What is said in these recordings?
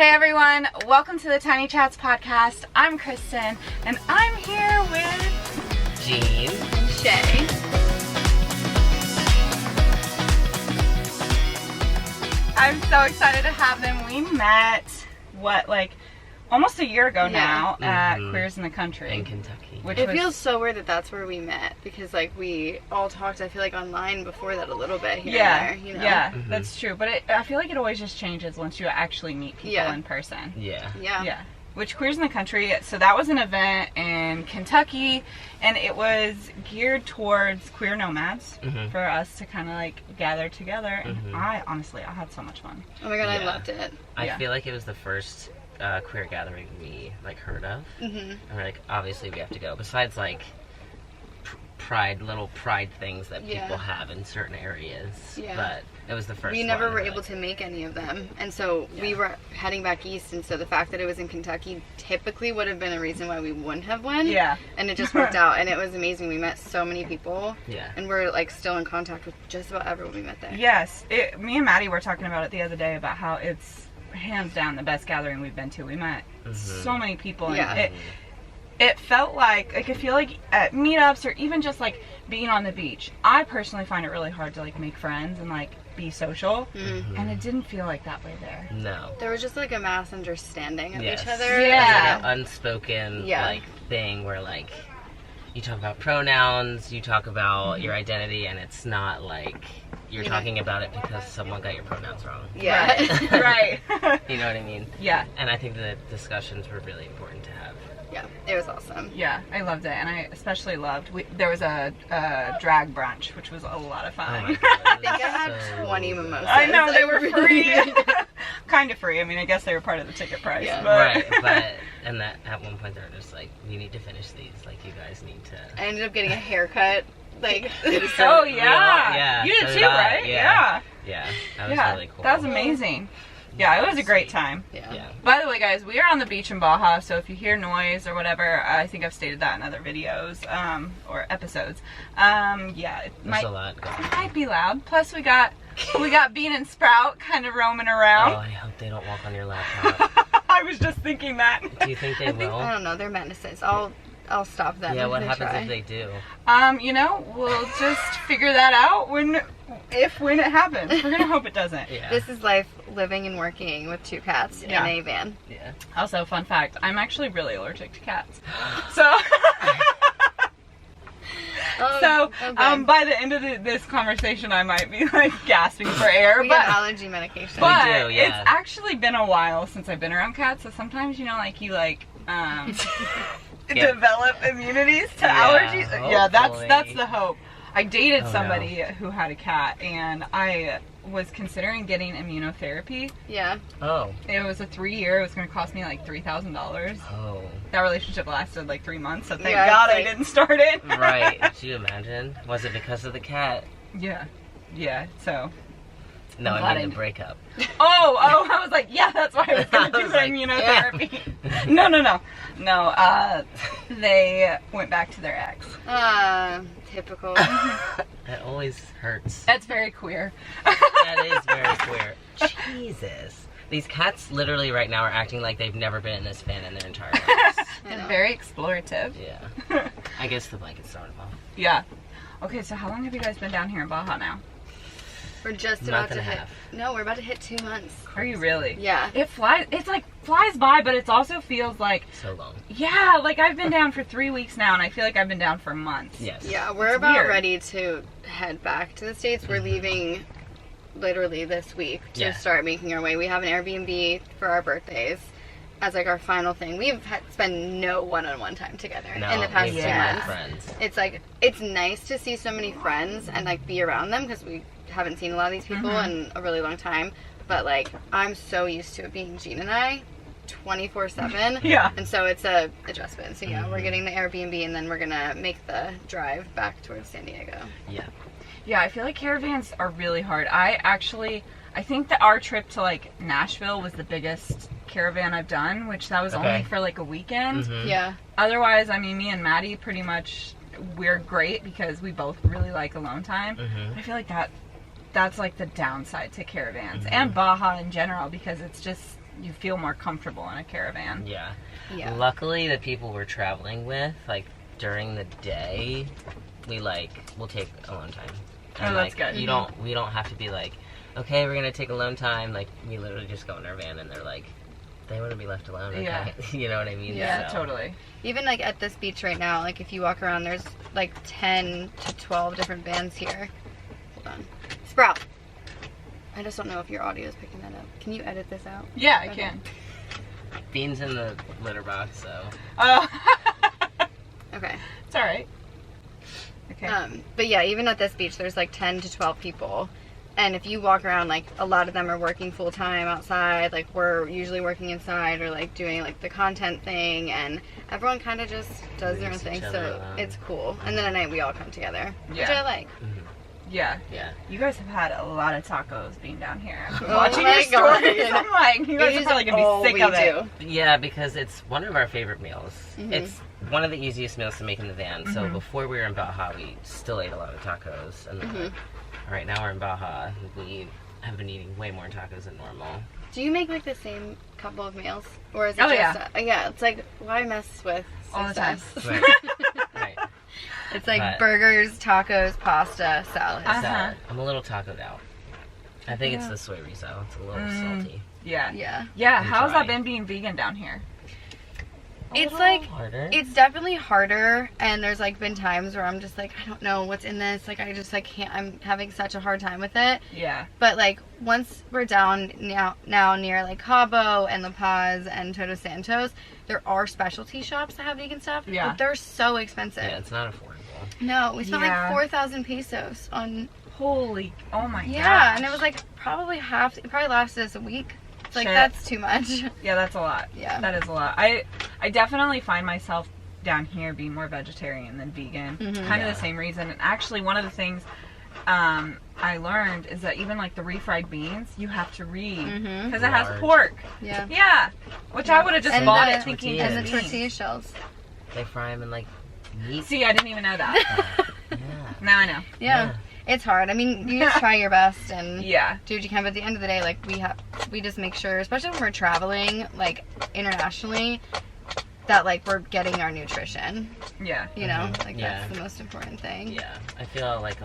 Hey everyone, welcome to the Tiny Chats podcast. I'm Kristen, and I'm here with Gene Shay. I'm so excited to have them. We met, almost a year ago now at Queers in the Country. in Kentucky. It feels so weird that that's where we met, because we all talked, I feel like, online before that a little bit here and there, you know? Yeah, that's true. But I feel like it always just changes once you actually meet people in person. Yeah. Which Queers in the Country, so that was an event in Kentucky, and it was geared towards queer nomads for us to kind of gather together. And I had so much fun. Oh my god, I loved it. I feel like it was the first queer gathering we heard of. And we're obviously we have to go. Besides little pride things that people have in certain areas. Yeah. But it was the first We one. never were able to make any of them. And so we were heading back east, and so the fact that it was in Kentucky typically would have been a reason why we wouldn't have won. Yeah. And it just worked out, and it was amazing. We met so many people. Yeah. And we're still in contact with just about everyone we met there. Yes. Me and Maddie were talking about it the other day about how it's hands down the best gathering we've been to. We met so many people. And it felt like I feel like at meetups or even just being on the beach, I personally find it really hard to make friends and be social, and it didn't feel like that way there. No. There was just a mass understanding of each other. Yeah. An unspoken thing where you talk about pronouns, you talk about your identity, and it's not you're talking about it because someone got your pronouns wrong. Yeah. Right. You know what I mean? Yeah. And I think the discussions were really important to have. Yeah, it was awesome. Yeah, I loved it, and I especially loved, there was a drag brunch, which was a lot of fun. Oh my God, I think I had 20 mimosas. I know, they were free. Kind of free. I mean, I guess they were part of the ticket price. Yeah. Right, but at one point they were just you need to finish these. You guys need to. I ended up getting a haircut. Oh, yeah. You did too, right? Yeah. Yeah, that was really cool. That was amazing. Yeah, it was a great time. Yeah. By the way, guys, we are on the beach in Baja, so if you hear noise or whatever, I think I've stated that in other videos or episodes. It might be loud. Plus, we got Bean and Sprout kind of roaming around. Oh, I hope they don't walk on your laptop. I was just thinking that. Do you think they will? I don't know. They're menaces. I'll stop them. Yeah, what happens if they do? We'll just figure that out when it happens. We're gonna hope it doesn't. Yeah. This is life living and working with two cats in a van. Yeah. Also, fun fact, I'm actually really allergic to cats. So by the end of this conversation, I might be gasping for air. We get allergy medication. But we do, yeah. It's actually been a while since I've been around cats, so sometimes develop immunities to allergies. Hopefully. Yeah, that's the hope. I dated somebody who had a cat, and I was considering getting immunotherapy. Yeah. Oh. It was a 3-year. It was going to cost me $3,000. Oh. That relationship lasted 3 months, so thank God I didn't start it. Right. Could you imagine? Was it because of the cat? Yeah. Yeah. So. No, I mean the breakup. Oh, I was that's why I was going to do the immunotherapy. Yeah. No, they went back to their ex. Typical. That always hurts. That's very queer. That is very queer. Jesus. These cats literally right now are acting like they've never been in this fan in their entire lives. They're very explorative. Yeah. I guess the blanket started off. Yeah. Okay, so how long have you guys been down here in Baja now? We're just about to hit. No, we're about to hit 2 months. Are you really? Yeah. It flies. It's flies by, but it also feels so long. Yeah, I've been down for 3 weeks now, and I feel like I've been down for months. Yes. Yeah, we're about ready to head back to the States. We're leaving literally this week to start making our way. We have an Airbnb for our birthdays as our final thing. We've spent no one-on-one time together in the past 2 months. Friends. It's it's nice to see so many friends and be around them, because we haven't seen a lot of these people in a really long time. But I'm so used to it being Gene and I 24/7. Yeah. And so it's a adjustment. So we're getting the Airbnb, and then we're gonna make the drive back towards San Diego. Yeah. Yeah, I feel like caravans are really hard. I think that our trip to Nashville was the biggest caravan I've done, which that was only for a weekend. Yeah. Otherwise, me and Maddie pretty much, we're great because we both really like alone time. I feel like that's the downside to caravans and Baja in general, because it's just you feel more comfortable in a caravan. Yeah. Luckily, the people we're traveling with, like, during the day, we'll take alone time. And, that's good. We don't have to be like, okay, we're gonna take alone time. Like, we literally just go in our van and they're like, they want to be left alone. Okay? Yeah. You know what I mean? Yeah, totally. Even like at this beach right now, like if you walk around, there's like 10 to 12 different vans here. Hold on. Sprout. I just don't know if your audio is picking that up. Can you edit this out? Yeah, I can. Bean's in the litter box, so. Oh. Okay. It's alright. Okay. But yeah, even at this beach, there's like 10 to 12 people. And if you walk around, like, a lot of them are working full-time outside. Like, we're usually working inside or, like, doing, like, the content thing. And everyone kind of just does their own thing. So it's cool. And then at night, we all come together, which I like. Mm-hmm. Yeah. Yeah. You guys have had a lot of tacos being down here. Oh Watching your stories, I'm like, you guys are probably going to be sick of it. Yeah, because it's one of our favorite meals. Mm-hmm. It's one of the easiest meals to make in the van. So before we were in Baja, we still ate a lot of tacos. And then, right now we're in Baja. We have been eating way more tacos than normal. Do you make, like, the same couple of meals? Or is it yeah, it's like, why mess with all the time? Right. Right. It's like burgers, tacos, pasta, salad. Salad. I'm a little tacoed out. I think it's the soy riso. It's a little salty. Yeah. Yeah. Yeah. How's that been being vegan down here? It's like harder. It's definitely harder, and there's like been times where I'm just like, I don't know what's in this. Like, I just like can't. I'm having such a hard time with it. Yeah. But like once we're down now near like Cabo and La Paz and Todos Santos, there are specialty shops that have vegan stuff. Yeah. But they're so expensive. Yeah, it's not affordable. No, we spent like 4,000 pesos on. Holy! Oh my god. Yeah, and it was like probably half. It probably lasted us a week. It's like, that's too much. Yeah, that's a lot. Yeah. That is a lot. I definitely find myself down here being more vegetarian than vegan. Kind of the same reason. And actually, one of the things I learned is that even like the refried beans, you have to read because it has pork. Yeah. Yeah. Which I would have just bought it thinking tortillas. And the tortilla shells. They fry them in like meat. See, I didn't even know that. Yeah. Now I know. Yeah. It's hard. I mean, you just try your best and do what you can. But at the end of the day, like we just make sure, especially when we're traveling, like internationally, that like we're getting our nutrition. Yeah. You know, like that's the most important thing. Yeah, I feel like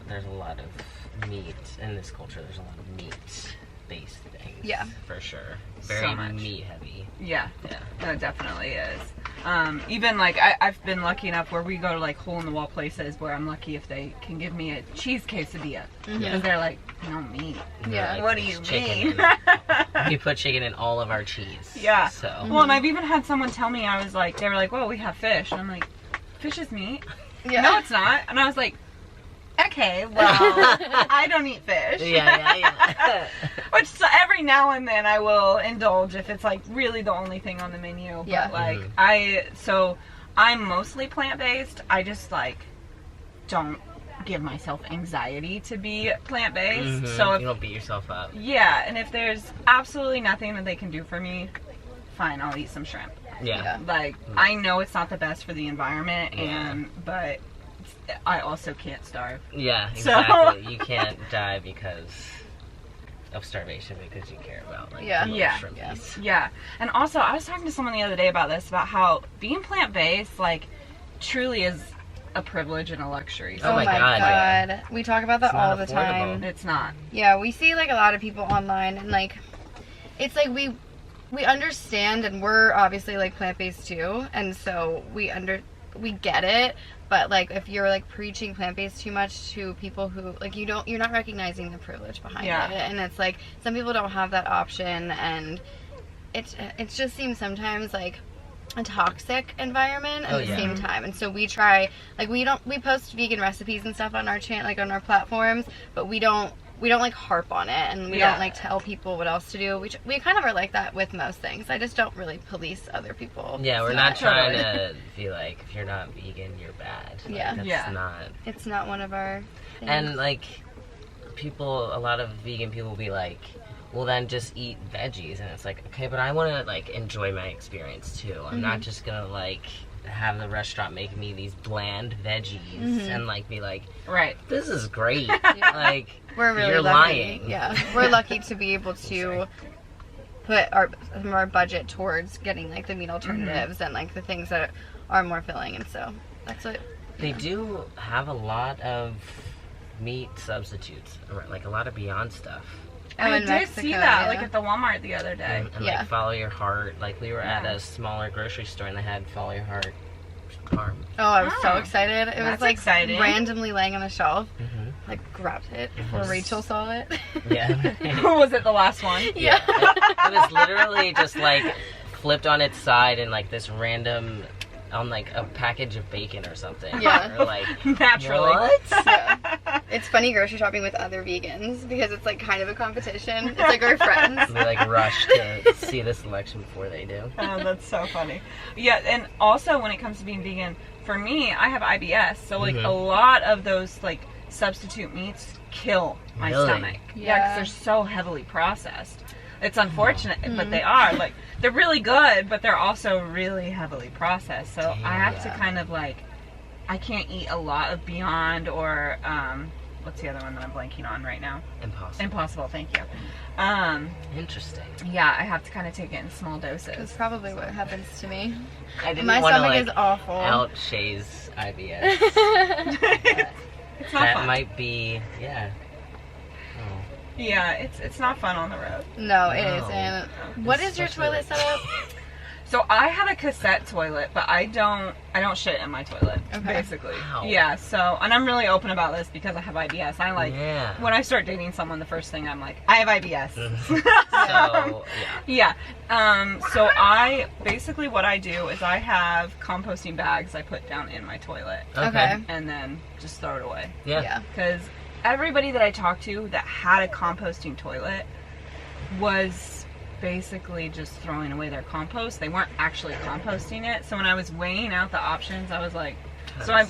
there's a lot of meat in this culture. There's a lot of meat-based things. Yeah. For sure. So Very much. meat-heavy. Yeah. Yeah. No, it definitely is. Even like I've been lucky enough where we go to like hole-in-the-wall places where I'm lucky if they can give me a cheese quesadilla. Because they're like, no meat. Yeah. Like, What do you mean? We put chicken in all of our cheese. Yeah. So. Well, and I've even had someone tell me, they were like, well, we have fish. And I'm like, fish is meat? Yeah. No, it's not. And I was like, okay, well, I don't eat fish. Yeah. Which so every now and then I will indulge if it's like really the only thing on the menu. But Yeah. like I'm mostly plant-based. I just like don't give myself anxiety to be plant-based. So if, you don't beat yourself up. yeah, and if there's absolutely nothing that they can do for me, fine, I'll eat some shrimp. Yeah. Like I know it's not the best for the environment, but I also can't starve. Yeah, So- exactly. You can't die because of starvation because you care about like Yeah. the little Yeah. shrimp piece. Yeah, and also I was talking to someone the other day about this, about how being plant-based like truly is a privilege and a luxury. Oh my God. God. We talk about that It's not all the time. It's not. Yeah, we see like a lot of people online, and like it's like we understand, and we're obviously like plant-based too, and so we get it. But like if you're like preaching plant-based too much to people who like you're not recognizing the privilege behind it, and it's like some people don't have that option, and it just seems sometimes like a toxic environment at the same time. And so we try, like we post vegan recipes and stuff on our channel, like on our platforms, but we don't like harp on it, and we don't like tell people what else to do. We kind of are like that with most things. I just don't really police other people. Yeah, we're not trying to be like, if you're not vegan, you're bad. Like, that's not. It's not one of our things. And like a lot of vegan people will be like, well then just eat veggies, and it's like, okay, but I want to like enjoy my experience too. I'm not just gonna like have the restaurant make me these bland veggies and like be like, this is great. Like we're really you're lucky. lying. Yeah, we're lucky to be able to put some of our budget towards getting like the meat alternatives and like the things that are more filling, and so that's what they do have a lot of meat substitutes, like a lot of Beyond stuff. I did see that, like at the Walmart the other day. And like Follow Your Heart. Like we were at a smaller grocery store and they had Follow Your Heart farm. Oh, I was so excited. It was like exciting. Randomly laying on the shelf. Like grabbed it before Rachel saw it. Yeah. Was it the last one? Yeah. It was literally just like flipped on its side and like this random on like a package of bacon or something. Yeah. Or like, Naturally. what? Yeah. It's funny grocery shopping with other vegans because it's like kind of a competition. It's like our friends. They like rush to see the selection before they do. Oh, that's so funny. Yeah, and also when it comes to being vegan, for me, I have IBS, so like a lot of those like substitute meats kill my stomach. Yeah, because they're so heavily processed. It's unfortunate, but they are. Like, they're really good, but they're also really heavily processed. So I have to kind of like, I can't eat a lot of Beyond or, what's the other one that I'm blanking on right now? Impossible, thank you. Interesting. Yeah, I have to kind of take it in small doses. That's probably what happens to me. I didn't My want to stomach like is awful. out Shay's IBS. It's not That fun. might be, Yeah, it's not fun on the road. No, it isn't. What is your toilet setup? So I have a cassette toilet, but I don't shit in my toilet, basically. Wow. Yeah, so, and I'm really open about this because I have IBS. I like, Yeah. when I start dating someone, the first thing I'm like, I have IBS. So, Yeah. So I, basically what I do is I have composting bags I put down in my toilet. Okay. And then just throw it away. Yeah. Because everybody that I talked to that had a composting toilet was basically just throwing away their compost. They weren't actually composting it. So when I was weighing out the options, I was like,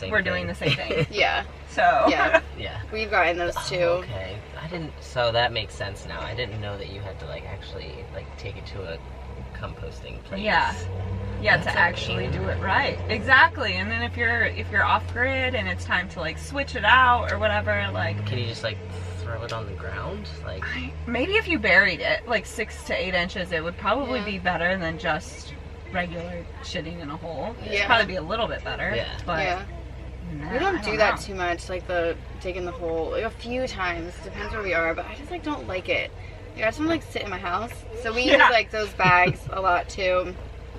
we're doing the same thing. Yeah. So. Yeah. Yeah. We've gotten those too. Okay. So that makes sense now. I didn't know that you had to like actually like take it to a composting place. Yeah. Yeah, That's to actually do it right. Exactly. And then if you're off grid and it's time to like switch it out or whatever, like, can you just like throw it on the ground? Like, maybe if you buried it like 6 to 8 inches, it would probably be better than just regular shitting in a hole. It'd probably be a little bit better. Yeah. But we don't do that too much, like the dig in the hole. Like a few times, depends where we are, but I just like don't like it. Like, I just want to like sit in my house. So we use like those bags a lot too.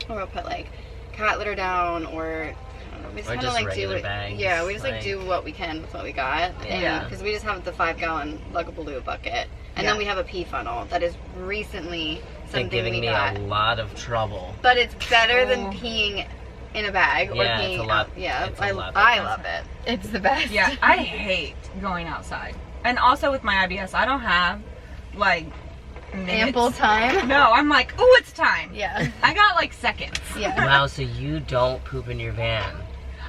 Or we'll put like cat litter down, or I don't know, we just kind of like do it. Bags, yeah, we just like do what we can with what we got. Yeah. Because we just have the 5-gallon Lugabaloo bucket, and then we have a pee funnel that is recently something giving we me got. a lot of trouble. But it's better than peeing in a bag or peeing. It's a lot. Yeah, It's a lot I love it. It's the best. Yeah, I hate going outside. And also with my IBS, I don't have like minutes. Ample time. No, I'm like, oh, it's time. Yeah. I got like seconds. Yeah. Wow, so you don't poop in your van?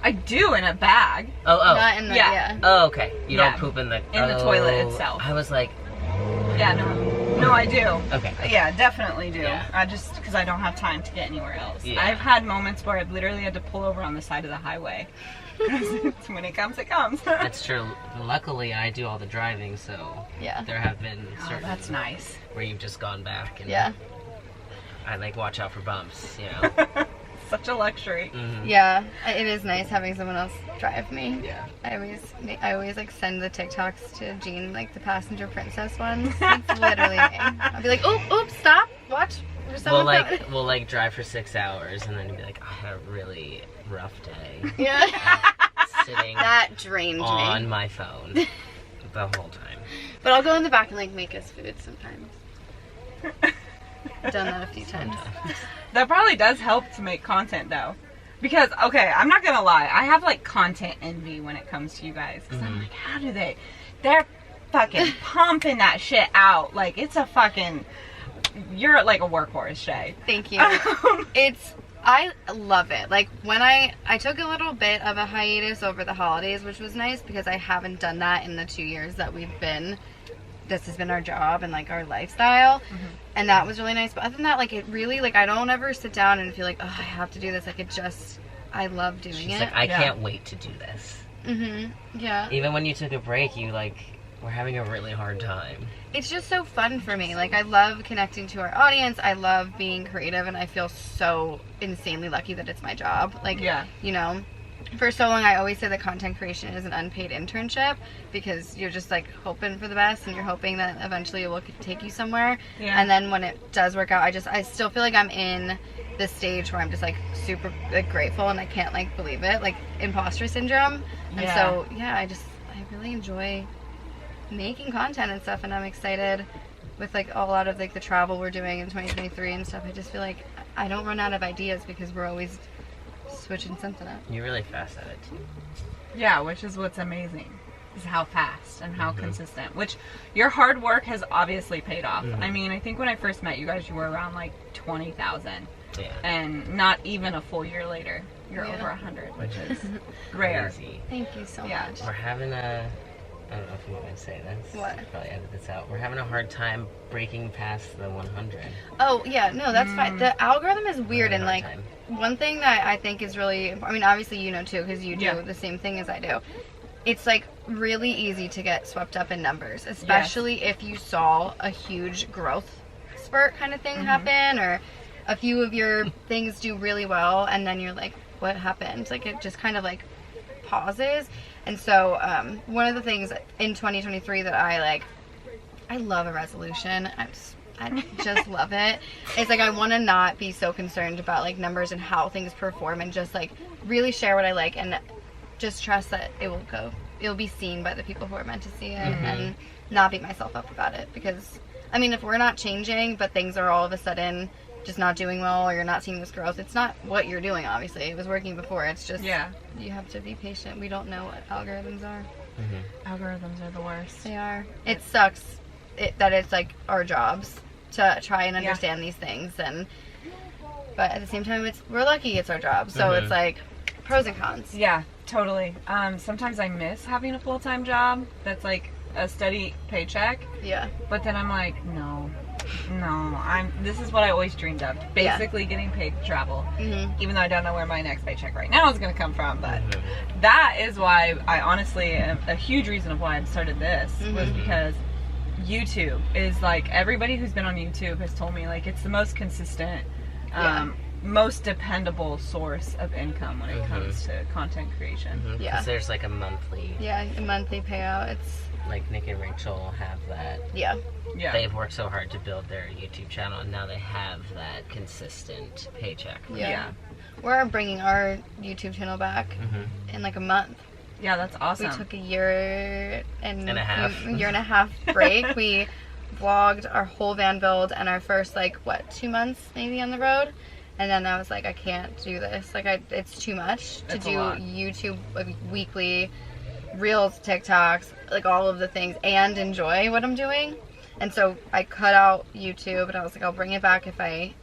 I do in a bag. Oh. Not in the, Oh, okay. You Yeah. don't poop in the toilet itself. I was like, Yeah, no, I do. okay. Yeah, definitely do. Yeah. I just, because I don't have time to get anywhere else. Yeah. I've had moments where I've literally had to pull over on the side of the highway. When it comes, it comes. That's true. Luckily, I do all the driving, so there have been certain that's nice. where you've just gone back and I like watch out for bumps, you know. Such a luxury. Yeah, it is nice having someone else drive me. Yeah. I always like send the TikToks to Gene, like the passenger princess ones. It's literally me. I'll be like, oops, stop, watch. We'll like drive for 6 hours and then be like, I had a really rough day. Yeah. Sitting That drained on me. my phone the whole time. But I'll go in the back and like make us food sometimes. I've done that a few times. That probably does help to make content though. Because, okay, I'm not gonna lie, I have like content envy when it comes to you guys. Because I'm like, how do they? They're fucking pumping that shit out. Like, it's a fucking, you're like a workhorse, Shay. Thank you. I love it. Like when I took a little bit of a hiatus over the holidays, which was nice because I haven't done that in the 2 years that this has been our job and like our lifestyle. And that was really nice. But other than that, like it really, like I don't ever sit down and feel like, oh, I have to do this. Like I love doing She's it. like, I can't wait to do this. Yeah. Even when you took a break, you like we're having a really hard time. It's just so fun for me. Like, I love connecting to our audience. I love being creative, and I feel so insanely lucky that it's my job. Like, you know, for so long I always say that content creation is an unpaid internship, because you're just like hoping for the best, and you're hoping that eventually it will take you somewhere. And then when it does work out, I still feel like I'm in this stage where I'm just like super like grateful, and I can't like believe it, like imposter syndrome. And so I really enjoy making content and stuff, and I'm excited with like a lot of like the travel we're doing in 2023 and stuff. I just feel like I don't run out of ideas because we're always switching something up. You're really fast at it too. Yeah, which is what's amazing, is how fast and how consistent, which your hard work has obviously paid off. I mean, I think when I first met you guys, you were around like 20,000. And not even a full year later, you're over 100, which is rare. Crazy. Thank you so much. We're having I don't know if you want me to say this. What? I'll probably edit this out. We're having a hard time breaking past the 100. Oh, yeah. No, that's fine. The algorithm is weird, and like one thing that I think is really, I mean, obviously you know too, because you do the same thing as I do. It's like really easy to get swept up in numbers, especially if you saw a huge growth spurt kind of thing happen, or a few of your things do really well, and then you're like, what happened? Like, it just kind of like pauses. And so one of the things in 2023 that I love a resolution. I just love it. It's like I want to not be so concerned about like numbers and how things perform, and just like really share what I like, and just trust that it'll be seen by the people who are meant to see it, and not beat myself up about it. Because I mean, if we're not changing but things are all of a sudden just not doing well, or you're not seeing this growth, it's not what you're doing. Obviously it was working before. It's just you have to be patient. We don't know what algorithms are. Algorithms are the worst. They are. It sucks that it's like our jobs to try and understand these things, but at the same time we're lucky it's our job, so it's like pros and cons. Yeah, totally. Sometimes I miss having a full-time job that's like a steady paycheck, but then I'm like, no, this is what I always dreamed of, basically getting paid to travel, even though I don't know where my next paycheck right now is going to come from. But that is why I honestly, a huge reason of why I started this was because YouTube is like, everybody who's been on YouTube has told me like it's the most consistent, most dependable source of income when it comes to content creation. Because there's like a monthly payout. It's like Nick and Rachel have that. They've worked so hard to build their YouTube channel, and now they have that consistent paycheck. We're bringing our YouTube channel back in like a month. Yeah, that's awesome. We took a year and a half break. We vlogged our whole van build and our first 2 months maybe on the road, and then I was like, I can't do this. Like, it's too much to do YouTube weekly, Reels, TikToks, like all of the things, and enjoy what I'm doing. And so I cut out YouTube, and I was like, I'll bring it back if I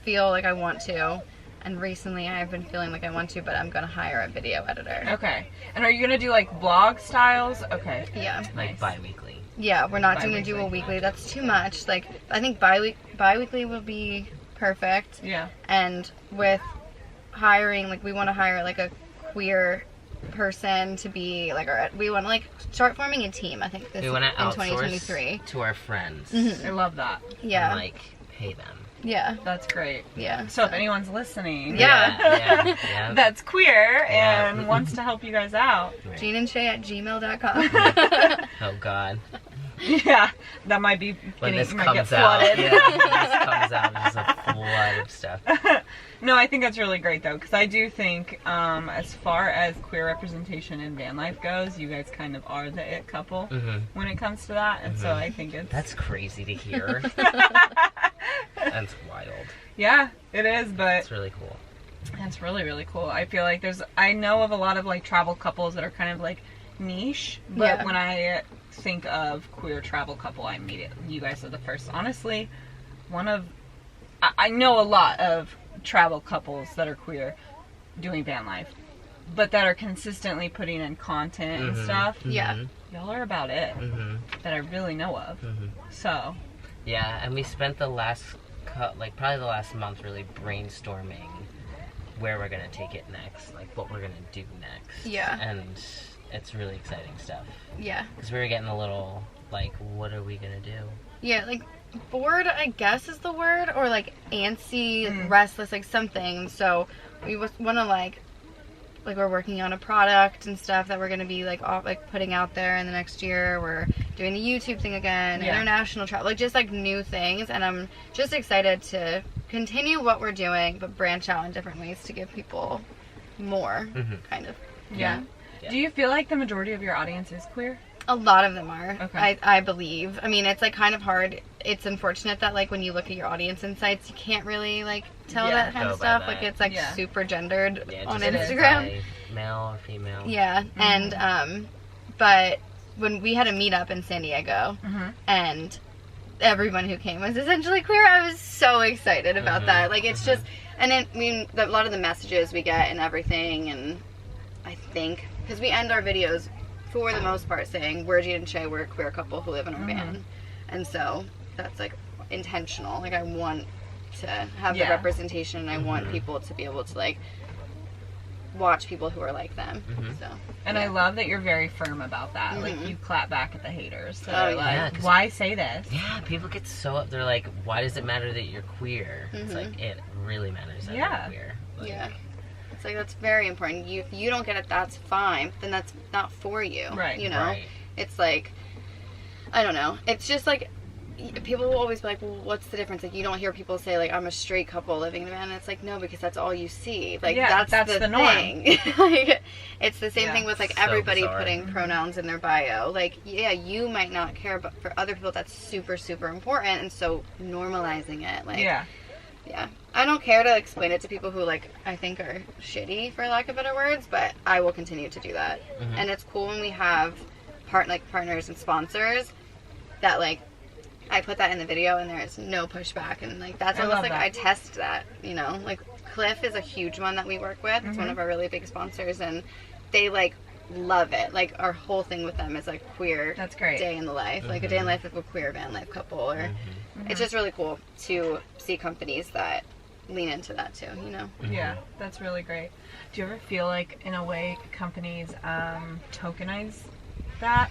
feel like I want to. And recently I've been feeling like I want to, but I'm going to hire a video editor. Okay. And are you going to do like vlog styles? Okay. Yeah. Like bi-weekly. Yeah, we're not going to do a weekly. That's too much. Like, I think bi-weekly will be perfect. Yeah. And with hiring, like, we want to hire like a queer person to be like we want to like start forming a team. I think this we want to outsource 2023 to our friends. I love that. Yeah. And like pay them. Yeah. That's great. Yeah. So if anyone's listening, that's queer and wants to help you guys out, Gene Shay at gmail.com. Oh God. Yeah, that might be when this might comes get out. flooded. Yeah, when this comes out, there's a flood of stuff. No, I think that's really great though, because I do think, as far as queer representation in van life goes, you guys kind of are the it couple when it comes to that, and so I think that's crazy to hear. That's wild. Yeah, it is, but it's really cool. That's really, really cool. I feel like I know of a lot of like travel couples that are kind of like niche, but when I think of queer travel couple, you guys are the first. Honestly, I know a lot of travel couples that are queer doing van life, but that are consistently putting in content and stuff. Yeah. Y'all are about it that I really know of. So. Yeah, and we spent the last, probably the last month really brainstorming where we're going to take it next, like what we're going to do next. Yeah. And it's really exciting stuff. Yeah. Because we were getting a little, like, what are we going to do? Yeah, like, bored, I guess is the word, or, like, antsy, restless, like, something. So we want to, like, we're working on a product and stuff that we're going to be, like, putting out there in the next year. We're doing the YouTube thing again, international travel, like, just, like, new things. And I'm just excited to continue what we're doing, but branch out in different ways to give people more, kind of. Yeah. Do you feel like the majority of your audience is queer? A lot of them are. Okay. I believe. I mean, it's, like, kind of hard. It's unfortunate that, like, when you look at your audience insights, you can't really, like, tell that kind of stuff. Like, it's, like, super gendered on Instagram. Male or female. Yeah. And, but when we had a meetup in San Diego, and everyone who came was essentially queer, I was so excited about that. Like, it's just, and then, I mean, a lot of the messages we get and everything, and I think, because we end our videos, for the most part, saying, we're Gene and Shay, we're a queer couple who live in our van. And so, that's, like, intentional. Like, I want to have the representation, and I want people to be able to, like, watch people who are like them. So, and I love that you're very firm about that. Like, you clap back at the haters. So like, why say this? Yeah, people get so up. They're like, why does it matter that you're queer? It's like, it really matters that you're queer. Like, it's like, that's very important. If you don't get it, that's fine. Then that's not for you. Right. You know? It's like, I don't know. It's just like, people will always be like, well, what's the difference? Like, you don't hear people say, like, I'm a straight couple living in a van. And it's like, no, because that's all you see. Like, that's the norm. Like, it's the same thing with, like, so everybody putting pronouns in their bio. Like, yeah, you might not care, but for other people, that's super, super important. And so, normalizing it. Like, yeah. I don't care to explain it to people who, like, I think are shitty, for lack of better words, but I will continue to do that. And it's cool when we have partners and sponsors that, like, I put that in the video and there is no pushback, and, like, that's almost like I test that, you know? Like, Cliff is a huge one that we work with. It's one of our really big sponsors, and they, like, love it. Like, our whole thing with them is, like, queer. That's great. Day in the life. Like, a day in the life of a queer van life couple, or it's just really cool to see companies that lean into that too, you know? Yeah, that's really great. Do you ever feel like, in a way, companies tokenize that?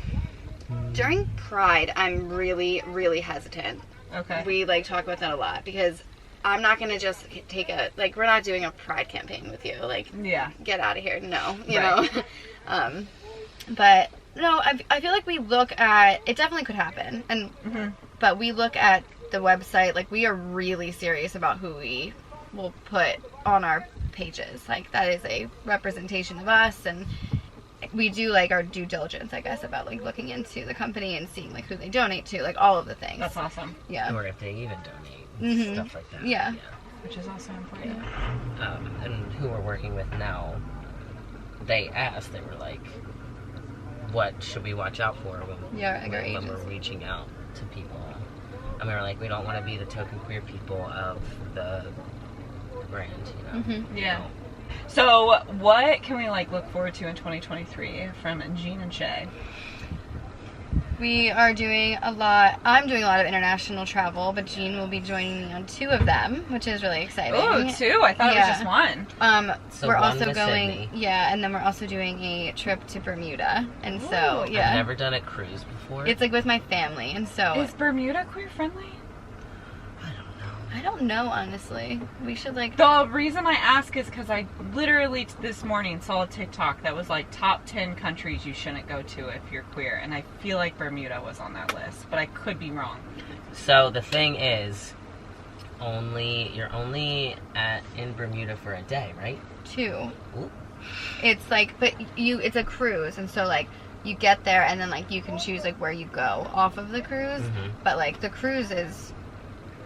During Pride, I'm really, really hesitant. Okay. We, like, talk about that a lot, because I'm not going to just take like, we're not doing a Pride campaign with you. Like, get out of here. No, you know? But, no, I feel like we look at, it definitely could happen, and but we look at the website, like, we are really serious about who we will put on our pages. Like, that is a representation of us, and we do, like, our due diligence, I guess, about, like, looking into the company and seeing, like, who they donate to, like, all of the things. That's awesome. Yeah. Or if they even donate, stuff like that. Yeah. Which is also important. And who we're working with now, they asked, they were like, what should we watch out for when we're reaching out to people? And we were like, we don't want to be the token queer people of the brand, you know? Yeah. So, what can we, like, look forward to in 2023 from Gene and Shay? We are doing a lot. I'm doing a lot of international travel, but Gene will be joining me on 2 of them, which is really exciting. Oh, 2? I thought it was just 1. So we're one also to going, Sydney. and then we're also doing a trip to Bermuda, and so I've never done a cruise before. It's, like, with my family, and so is Bermuda queer friendly? I don't know, honestly. We should, like... The reason I ask is because I literally this morning saw a TikTok that was like top 10 countries you shouldn't go to if you're queer, and I feel like Bermuda was on that list, but I could be wrong. So the thing is, you're only in Bermuda for a day, right? 2. Ooh. It's like, but it's a cruise, and so, like, you get there, and then, like, you can choose, like, where you go off of the cruise, but, like, the cruise is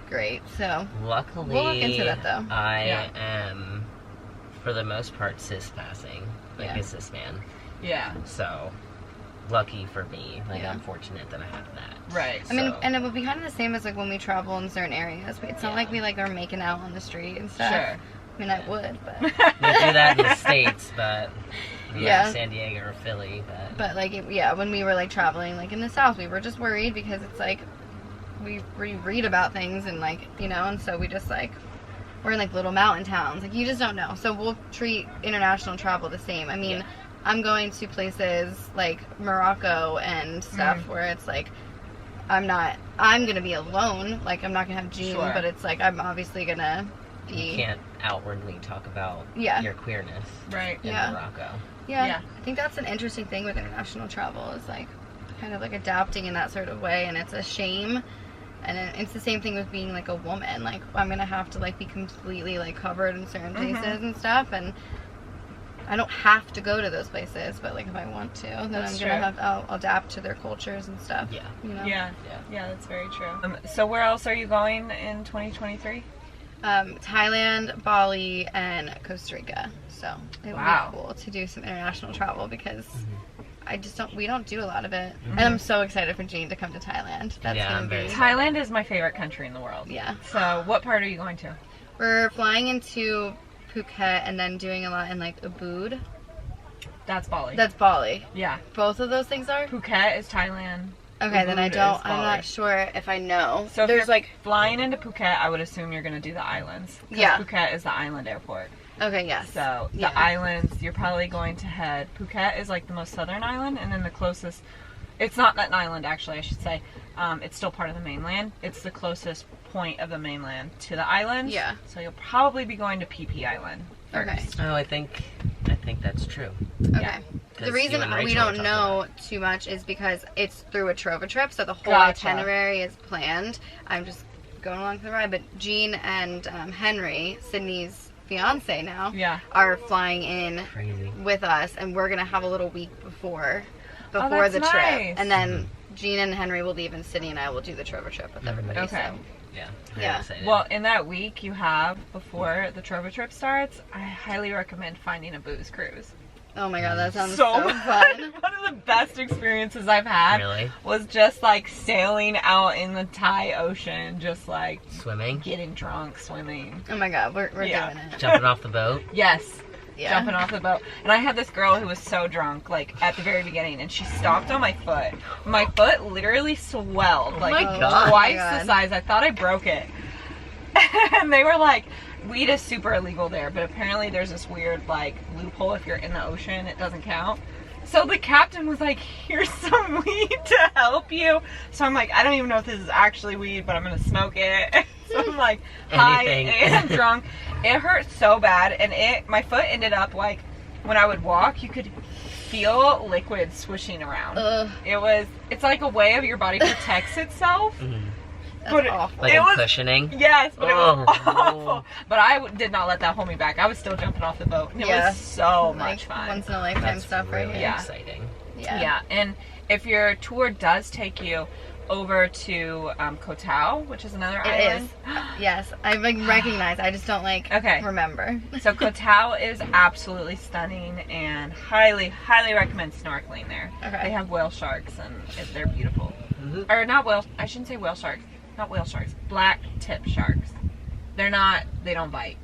great, so luckily we'll look into that, though. I am, for the most part, cis passing, like a cis man. Yeah. So lucky for me, like, I'm fortunate that I have that. Right. I mean, and it would be kind of the same as, like, when we travel in certain areas. It's not like we, like, are making out on the street and stuff. Sure. I mean, I would, but we do that in the States, but San Diego or Philly, but like, when we were, like, traveling, like, in the South, we were just worried because it's like we read about things, and, like, you know, and so we just, like, we're in, like, little mountain towns, like, you just don't know. So we'll treat international travel the same. I mean, I'm going to places like Morocco and stuff where it's like, I'm going to be alone. Like, I'm not going to have Gene, but it's like, I'm obviously going to be... You can't outwardly talk about your queerness in Morocco. Yeah. I think that's an interesting thing with international travel is like, kind of like adapting in that sort of way, and it's a shame. And it's the same thing with being like a woman. Like, I'm going to have to like be completely like covered in certain places and stuff, and I don't have to go to those places, but like if I want to, then I'm gonna have I'll adapt to their cultures and stuff. Yeah. You know? Yeah, that's very true. So where else are you going in 2023? Thailand, Bali, and Costa Rica. So it would be cool to do some international travel because we don't do a lot of it. And I'm so excited for Gene to come to Thailand. That's gonna be Thailand is my favorite country in the world. Yeah. So what part are you going to? We're flying into Phuket and then doing a lot in like Ubud. That's Bali. That's Bali. Yeah. Both of those things are? Phuket is Thailand. Okay, Ubud then I'm not sure if I know. So there's like flying into Phuket, I would assume you're going to do the islands. Yeah. Phuket is the island airport. Okay, yes. So the islands, you're probably going to head, Phuket is like the most southern island, and then the closest, it's not an island actually, I should say. It's still part of the mainland. It's the closest point of the mainland to the island. Yeah. So you'll probably be going to PP Island first. Okay. Oh, I think that's true. Okay. Yeah. The reason we don't know too much is because it's through a Trova trip, so the whole itinerary is planned. I'm just going along for the ride. But Gene and Henry, Sydney's fiance now, are flying in with us, and we're gonna have a little week before the trip, and then Gene and Henry will leave, and Sydney and I will do the Trova trip with everybody. Okay. So. Yeah. Well, in that week you have before the Trova trip starts, I highly recommend finding a booze cruise. Oh my god, that sounds so fun. One of the best experiences I've had was just like sailing out in the Thai Ocean, just like swimming, getting drunk, swimming. Oh my god, we're doing it. Jumping off the boat. Yes. Yeah. Jumping off the boat. And I had this girl who was so drunk, like, at the very beginning, and she stomped on my foot. My foot literally swelled, like, twice the size. I thought I broke it. And they were like, weed is super illegal there, but apparently there's this weird, like, loophole if you're in the ocean, it doesn't count. So the captain was like, here's some weed to help you. So I'm like, I don't even know if this is actually weed, but I'm going to smoke it. So I'm like high and drunk. It hurt so bad, and my foot ended up like, when I would walk, you could feel liquid swishing around. It's like a way of your body protects itself. That's awful. Like cushioning? Yes, but it was awful. But I did not let that hold me back. I was still jumping off the boat. And it was so much fun. Once in a lifetime stuff really right here. Exciting. Yeah, and if your tour does take you over to Koh Tao, which is another island. It is. Yes, I recognize. I just don't remember. So Koh Tao is absolutely stunning, and highly, highly recommend snorkeling there. Okay. They have whale sharks, and they're beautiful. Or not whale. I shouldn't say whale sharks. Not whale sharks. Black tip sharks. They don't bite.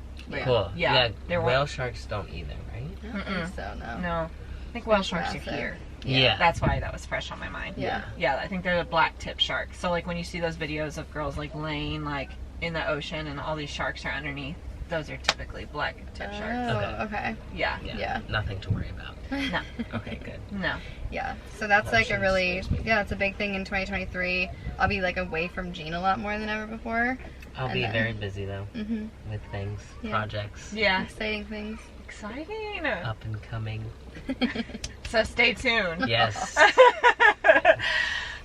Cool. Yeah. Whale sharks don't either, right? I don't think so. No. I think whale sharks are here. Yeah. That's why that was fresh on my mind. Yeah. Yeah, I think they're a black tip shark. So like when you see those videos of girls like laying like in the ocean and all these sharks are underneath, those are typically black tip sharks. Okay. Yeah. Nothing to worry about. No. Okay, good. No. Yeah. So that's like it's a big thing in 2023. I'll be like away from Gene a lot more than ever before. I'll be very busy though with things, projects. Yeah. Exciting things. Exciting. Up and coming. So stay tuned. Yes.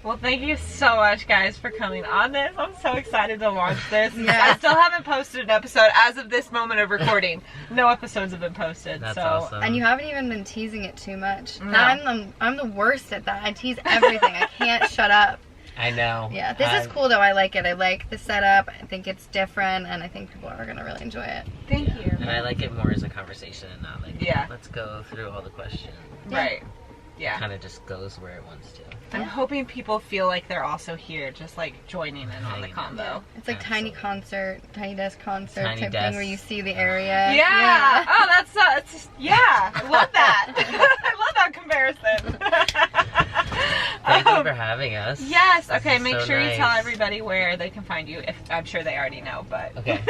Well, thank you so much, guys, for coming on this. I'm so excited to launch this. I still haven't posted an episode as of this moment of recording. No episodes have been posted. That's awesome. And you haven't even been teasing it too much. No. I'm the worst at that. I tease everything. I can't shut up. I know. Yeah, this is cool though. I like it. I like the setup. I think it's different, and I think people are gonna really enjoy it. Thank you. And I like it more as a conversation and not like, let's go through all the questions. Right. Yeah. Kind of just goes where it wants to. I'm hoping people feel like they're also here, just like joining in on the combo. Yeah. It's like tiny desk concert Tiny type desk. thing where you see the area. Yeah. Oh, that's I love that. I love that comparison. Thank you for having us. Yes. Okay. Make sure you tell everybody where they can find you. If I'm sure they already know, but okay.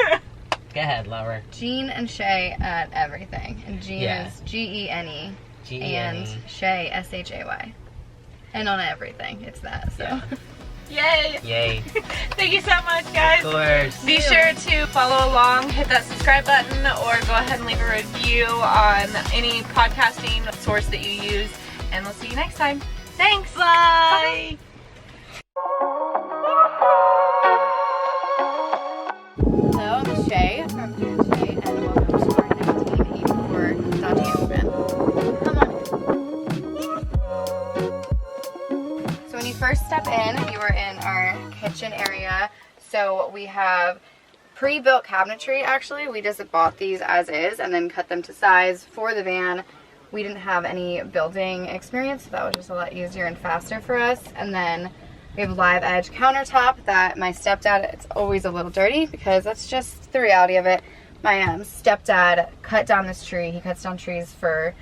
Go ahead, Laura. Gene and Shay at everything, and Gene is Gene. and Shay, S-H-A-Y. And on everything, it's that, so. Yeah. Yay! Yay. Thank you so much, guys. Of course. Be sure to follow along, hit that subscribe button, or go ahead and leave a review on any podcasting source that you use. And we'll see you next time. Thanks. Bye. Hello, I'm Shay from Gene Shay, and welcome to our 1984 Dodge Camper. Come on in. So when you first step in, you are in our kitchen area. So we have pre-built cabinetry, actually. We just bought these as is and then cut them to size for the van. We didn't have any building experience, so that was just a lot easier and faster for us. And then we have a live edge countertop that my stepdad, it's always a little dirty because that's just the reality of it. My stepdad cut down this tree. He cuts down trees for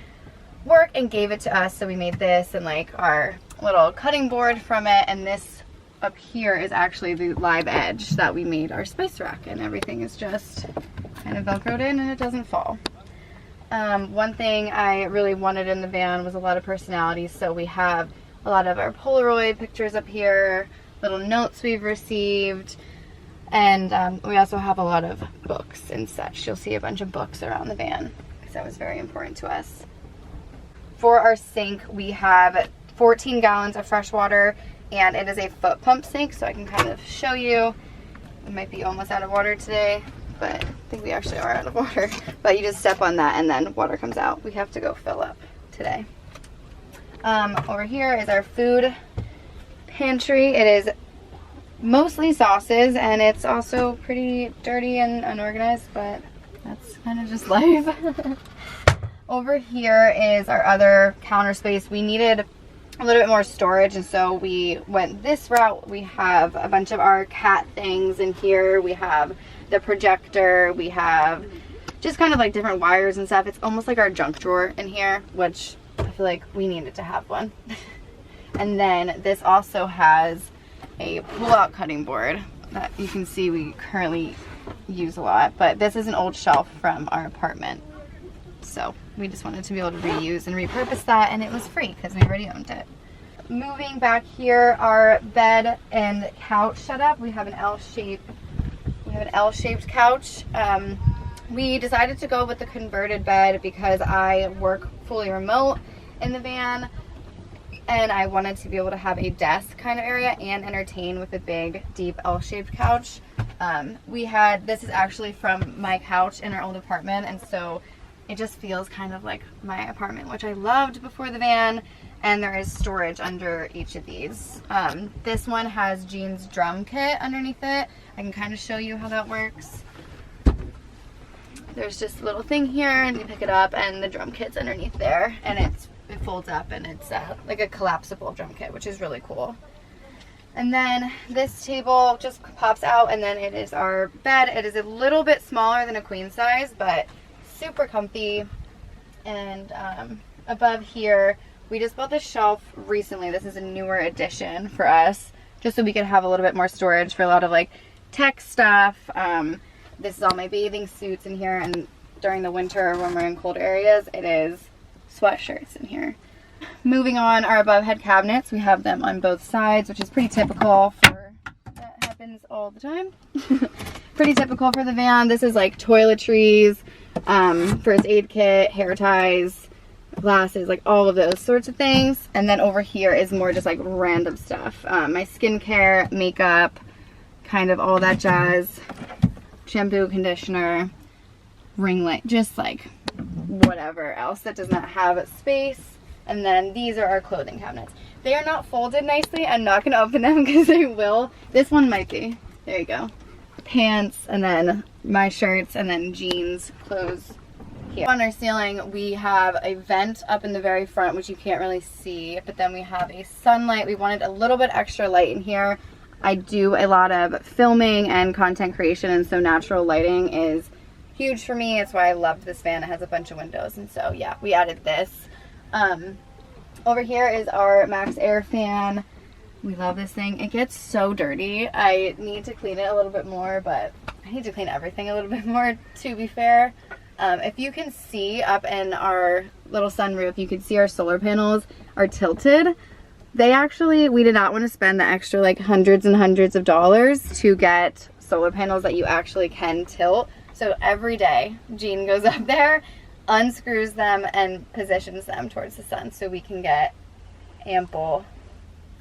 work and gave it to us. So we made this and like our little cutting board from it. And this up here is actually the live edge that we made our spice rack, and everything is just kind of velcroed in and it doesn't fall. One thing I really wanted in the van was a lot of personality, so we have a lot of our Polaroid pictures up here, little notes we've received, and we also have a lot of books and such. You'll see a bunch of books around the van because that was very important to us. For our sink, we have 14 gallons of fresh water, and it is a foot pump sink, so I can kind of show you. We might be almost out of water today, but I think we actually are out of water. But you just step on that and then water comes out. We have to go fill up today. Over here is our food pantry. It is mostly sauces, and it's also pretty dirty and unorganized, but that's kind of just life. Over here is our other counter space. We needed a little bit more storage, and so we went this route. We have a bunch of our cat things in here. We have the projector. We have just kind of like different wires and stuff. It's almost like our junk drawer in here, which I feel like we needed to have one. And then this also has a pull-out cutting board that you can see we currently use a lot, but this is an old shelf from our apartment. So we just wanted to be able to reuse and repurpose that, and it was free because we already owned it. Moving back here, our bed and couch setup. We have an L-shaped couch. We decided to go with the converted bed because I work fully remote in the van, and I wanted to be able to have a desk kind of area and entertain with a big, deep L-shaped couch. This is actually from my couch in our old apartment, and so it just feels kind of like my apartment, which I loved before the van, and there is storage under each of these. This one has Gene's drum kit underneath it. I can kind of show you how that works. There's just a little thing here, and you pick it up, and the drum kit's underneath there, and it folds up, and it's like a collapsible drum kit, which is really cool. And then this table just pops out, and then it is our bed. It is a little bit smaller than a queen size, but super comfy. And above here, we just bought this shelf recently. This is a newer addition for us, just so we could have a little bit more storage for a lot of like tech stuff. This is all my bathing suits in here, and during the winter when we're in cold areas, it is sweatshirts in here. Moving on, our above head cabinets. We have them on both sides, which is pretty typical for, that happens all the time. Pretty typical for the van. This is like toiletries, first aid kit, hair ties, glasses, like all of those sorts of things. And then over here is more just like random stuff. My skincare, makeup, kind of all that jazz. Shampoo, conditioner, ring light, just like whatever else that does not have space. And then these are our clothing cabinets. They are not folded nicely. I'm not going to open them because they will. This one might be. There you go. Pants, and then my shirts, and then jeans, clothes here. On our ceiling, we have a vent up in the very front, which you can't really see, but then we have a sunlight. We wanted a little bit extra light in here. I do a lot of filming and content creation, and so natural lighting is huge for me. It's why I loved this van. It has a bunch of windows, and so yeah, we added this. Over here is our Max Air fan. We love this thing. It gets so dirty. I need to clean it a little bit more, but I need to clean everything a little bit more, to be fair. If you can see up in our little sunroof, you can see our solar panels are tilted. We did not want to spend the extra like hundreds and hundreds of dollars to get solar panels that you actually can tilt. So every day, Gene goes up there, unscrews them, and positions them towards the sun so we can get ample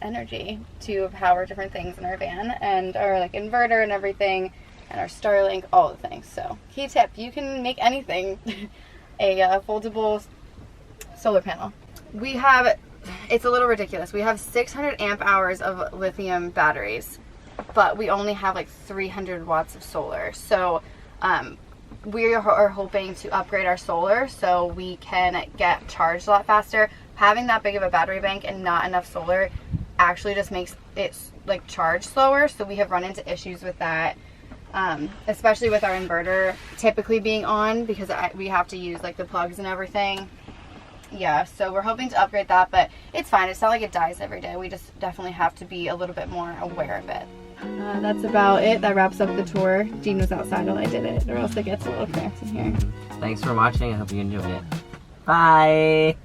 energy to power different things in our van and our like inverter and everything, and our Starlink, all the things. So key tip, you can make anything a foldable solar panel. It's a little ridiculous. We have 600 amp hours of lithium batteries, but we only have like 300 watts of solar. So we are hoping to upgrade our solar so we can get charged a lot faster. Having that big of a battery bank and not enough solar actually just makes it like charge slower. So we have run into issues with that, especially with our inverter typically being on, because we have to use like the plugs and everything. Yeah, so we're hoping to upgrade that, but it's fine. It's not like it dies every day. We just definitely have to be a little bit more aware of it. That's about it. That wraps up the tour. Gene was outside while I did it, or else it gets a little cramped in here. Thanks for watching. I hope you enjoyed it. Bye!